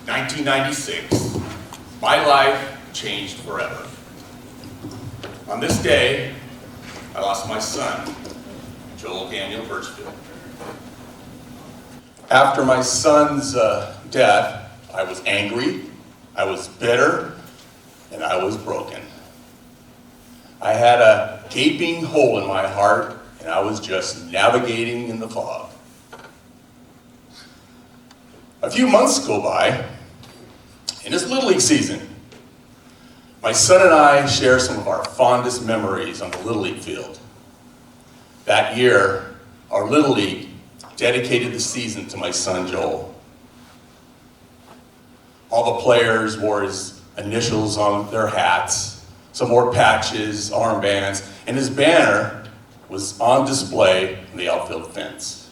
1996, my life changed forever. On this day, I lost my son, Joel Daniel Burchfield. After my son's death, I was angry, I was bitter, and I was broken. I had a gaping hole in my heart, and I was just navigating in the fog. A few months go by, and it's Little League season. My son and I share some of our fondest memories on the Little League field. That year, our Little League dedicated the season to my son Joel. All the players wore his initials on their hats, some wore patches, armbands, and his banner was on display on the outfield fence.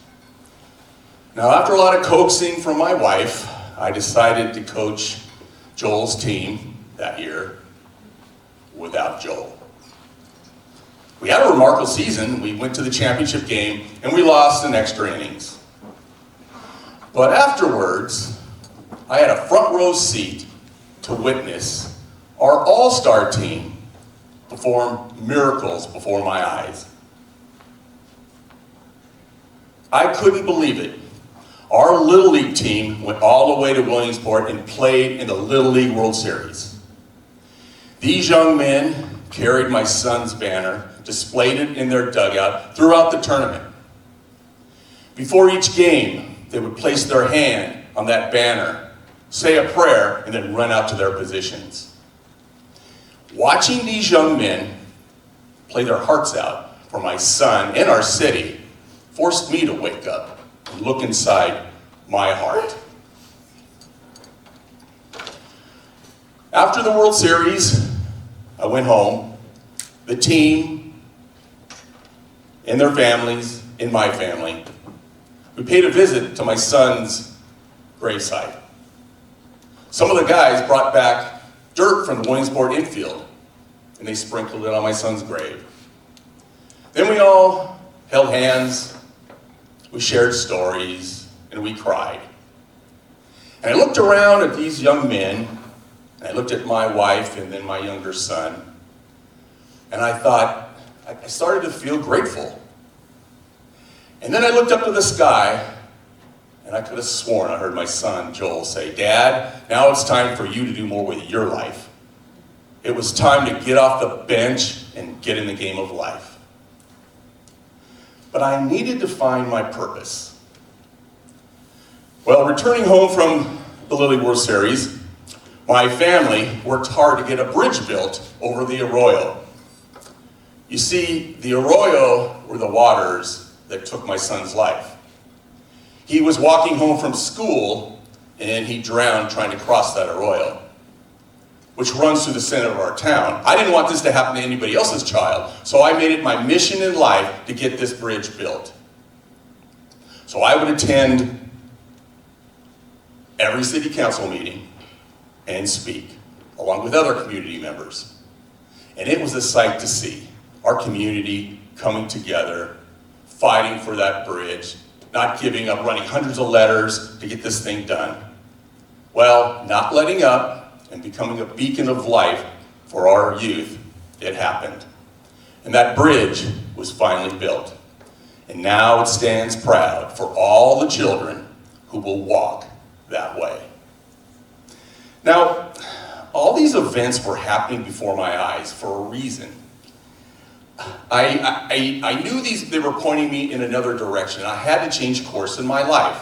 Now, after a lot of coaxing from my wife, I decided to coach Joel's team that year without Joel. We had a remarkable season. We went to the championship game and we lost in extra innings. But afterwards, I had a front row seat to witness our all-star team perform miracles before my eyes. I couldn't believe it. Our Little League team went all the way to Williamsport and played in the Little League World Series. These young men carried my son's banner, displayed it in their dugout throughout the tournament. Before each game, they would place their hand on that banner, say a prayer, and then run out to their positions. Watching these young men play their hearts out for my son and our city forced me to wake up and look inside my heart. After the World Series, I went home. The team and their families, and my family, we paid a visit to my son's gravesite. Some of the guys brought back dirt from the Williamsport infield, and they sprinkled it on my son's grave. Then we all held hands, we shared stories, and we cried. And I looked around at these young men, and I looked at my wife and then my younger son, and I thought, I started to feel grateful. And then I looked up to the sky, and I could have sworn I heard my son, Joel, say, "Dad, now it's time for you to do more with your life." It was time to get off the bench and get in the game of life. But I needed to find my purpose. Well, returning home from the Little League World Series, my family worked hard to get a bridge built over the Arroyo. You see, the Arroyo were the waters that took my son's life. He was walking home from school and he drowned trying to cross that Arroyo, which runs through the center of our town. I didn't want this to happen to anybody else's child, so I made it my mission in life to get this bridge built. So I would attend every city council meeting and speak, along with other community members. And it was a sight to see. Our community coming together, fighting for that bridge, not giving up, running hundreds of letters to get this thing done. Well, not letting up and becoming a beacon of life for our youth, it happened. And that bridge was finally built. And now it stands proud for all the children who will walk that way. Now, all these events were happening before my eyes for a reason. I knew they were pointing me in another direction. I had to change course in my life.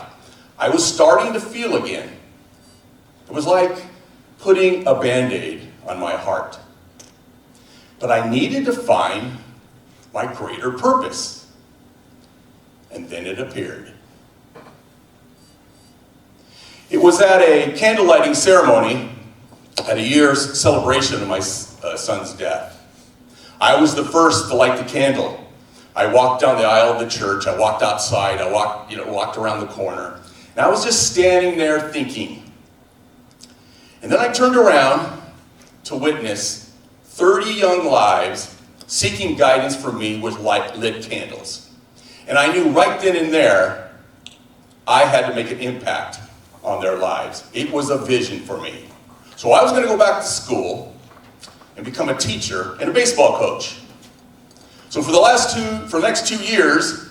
I was starting to feel again. It was like putting a Band-Aid on my heart. But I needed to find my greater purpose. And then it appeared. It was at a candle lighting ceremony at a year's celebration of my son's death. I was the first to light the candle. I walked down the aisle of the church, I walked outside, I walked around the corner, and I was just standing there thinking. And then I turned around to witness 30 young lives seeking guidance from me with lit candles. And I knew right then and there, I had to make an impact on their lives. It was a vision for me. So I was going to go back to school and become a teacher and a baseball coach. So for the next 2 years,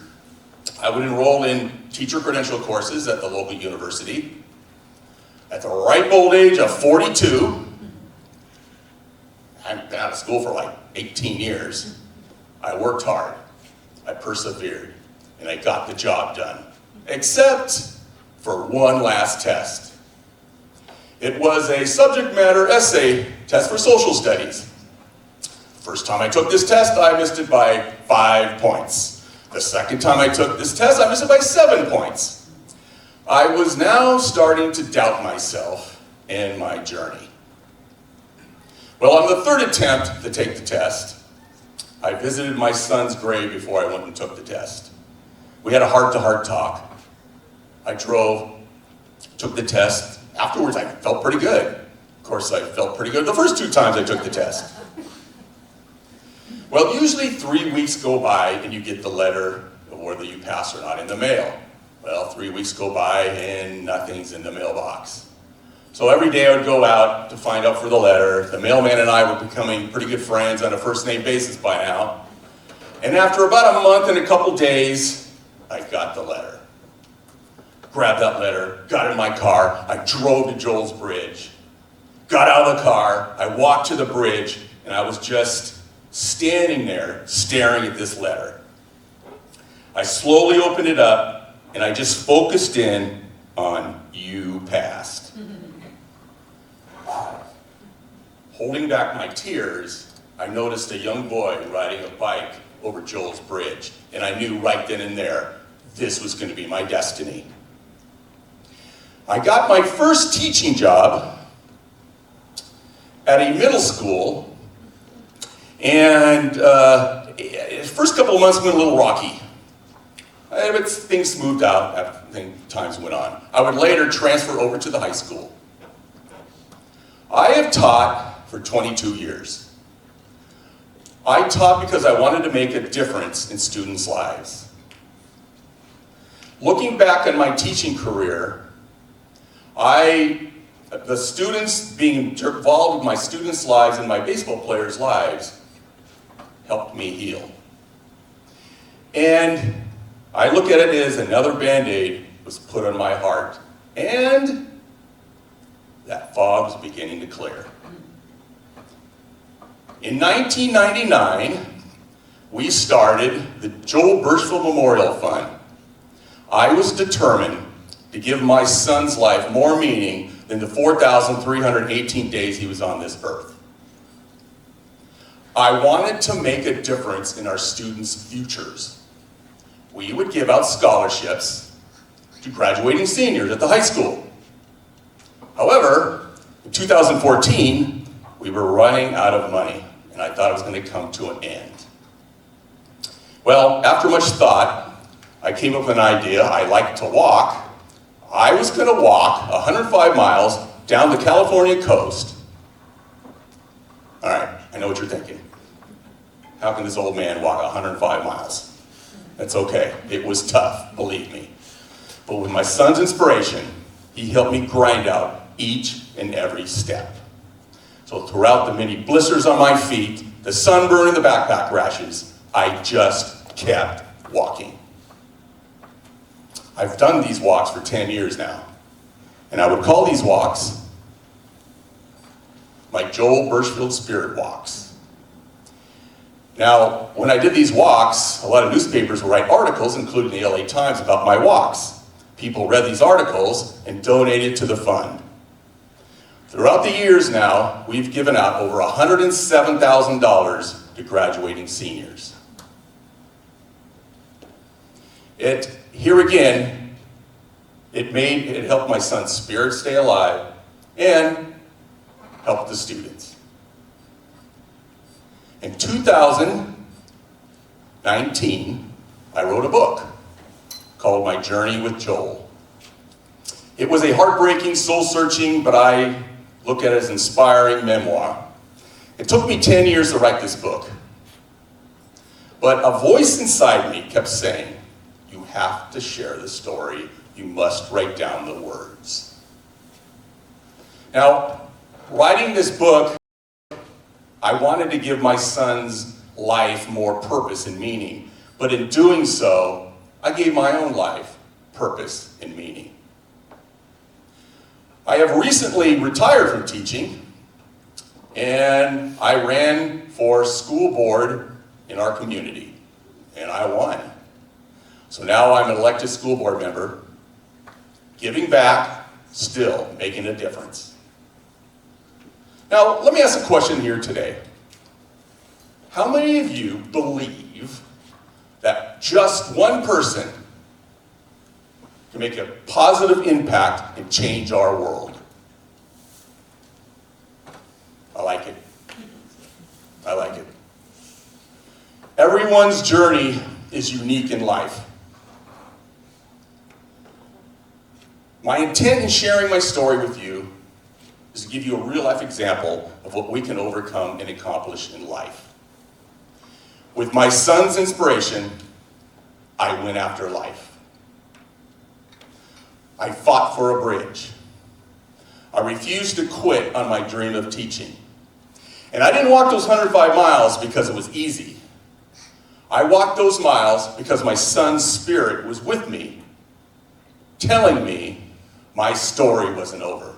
I would enroll in teacher credential courses at the local university. At the ripe old age of 42, I've been out of school for like 18 years. I worked hard, I persevered, and I got the job done. Except for one last test. It was a subject matter essay test for social studies. First time I took this test, I missed it by 5 points. The second time I took this test, I missed it by 7 points. I was now starting to doubt myself and my journey. Well, on the third attempt to take the test, I visited my son's grave before I went and took the test. We had a heart-to-heart talk. I drove, took the test. Afterwards, I felt pretty good. Of course, I felt pretty good the first 2 times I took the test. Well, usually 3 weeks go by and you get the letter of whether you pass or not in the mail. Well, 3 weeks go by and nothing's in the mailbox. So every day I would go out to find out for the letter. The mailman and I were becoming pretty good friends on a first-name basis by now. And after about a month and a couple days, I got the letter. Grabbed that letter, got in my car, I drove to Joel's Bridge. Got out of the car, I walked to the bridge, and I was just standing there staring at this letter. I slowly opened it up, and I just focused in on "you passed." Holding back my tears, I noticed a young boy riding a bike over Joel's Bridge, and I knew right then and there, this was going to be my destiny. I got my first teaching job at a middle school, and the first couple of months went a little rocky. But things smoothed out as times went on. I would later transfer over to the high school. I have taught for 22 years. I taught because I wanted to make a difference in students' lives. Looking back on my teaching career, the students being involved with my students' lives and my baseball players' lives helped me heal. And I look at it as another Band-Aid was put on my heart, and that fog was beginning to clear. In 1999, we started the Joel Burchfield Memorial Fund. I was determined to give my son's life more meaning than the 4,318 days he was on this earth. I wanted to make a difference in our students' futures. We would give out scholarships to graduating seniors at the high school. However, in 2014, we were running out of money, and I thought it was going to come to an end. Well, after much thought, I came up with an idea. I like to walk. I was going to walk 105 miles down the California coast. All right, I know what you're thinking. How can this old man walk 105 miles? That's okay. It was tough, believe me. But with my son's inspiration, he helped me grind out each and every step. So throughout the many blisters on my feet, the sunburn and the backpack rashes, I just kept walking. I've done these walks for 10 years now, and I would call these walks my Joel Burchfield Spirit Walks. Now, when I did these walks, a lot of newspapers would write articles, including the LA Times, about my walks. People read these articles and donated to the fund. Throughout the years now, we've given out over $107,000 to graduating seniors. Here again, it helped my son's spirit stay alive and helped the students. In 2019, I wrote a book called My Journey with Joel. It was a heartbreaking, soul-searching, but I look at it as inspiring memoir. It took me 10 years to write this book. But a voice inside me kept saying, you have to share the story. You must write down the words. Now, writing this book, I wanted to give my son's life more purpose and meaning. But in doing so, I gave my own life purpose and meaning. I have recently retired from teaching, and I ran for school board in our community, and I won. So now I'm an elected school board member, giving back, still making a difference. Now, let me ask a question here today. How many of you believe that just one person can make a positive impact and change our world? I like it. I like it. Everyone's journey is unique in life. My intent in sharing my story with you is to give you a real-life example of what we can overcome and accomplish in life. With my son's inspiration, I went after life. I fought for a bridge. I refused to quit on my dream of teaching. And I didn't walk those 105 miles because it was easy. I walked those miles because my son's spirit was with me, telling me my story wasn't over.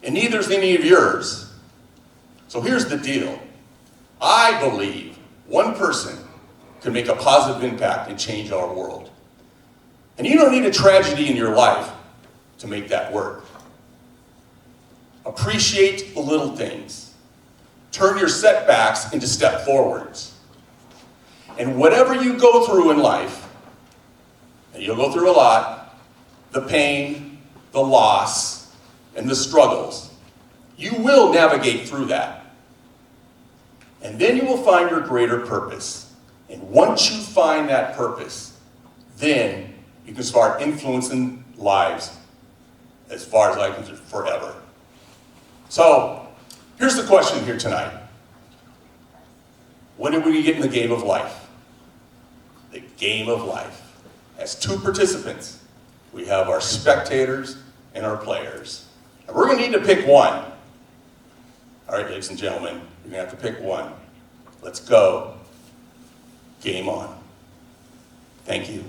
And neither is any of yours. So here's the deal. I believe one person can make a positive impact and change our world. And you don't need a tragedy in your life to make that work. Appreciate the little things. Turn your setbacks into step forwards. And whatever you go through in life, and you'll go through a lot, the pain, the loss, and the struggles, you will navigate through that. And then you will find your greater purpose. And once you find that purpose, then you can start influencing lives as far as I can, forever. So, here's the question here tonight. When did we get in the game of life? The game of life has two participants. We have our spectators and our players. And we're going to need to pick one. All right, ladies and gentlemen, you're going to have to pick one. Let's go. Game on. Thank you.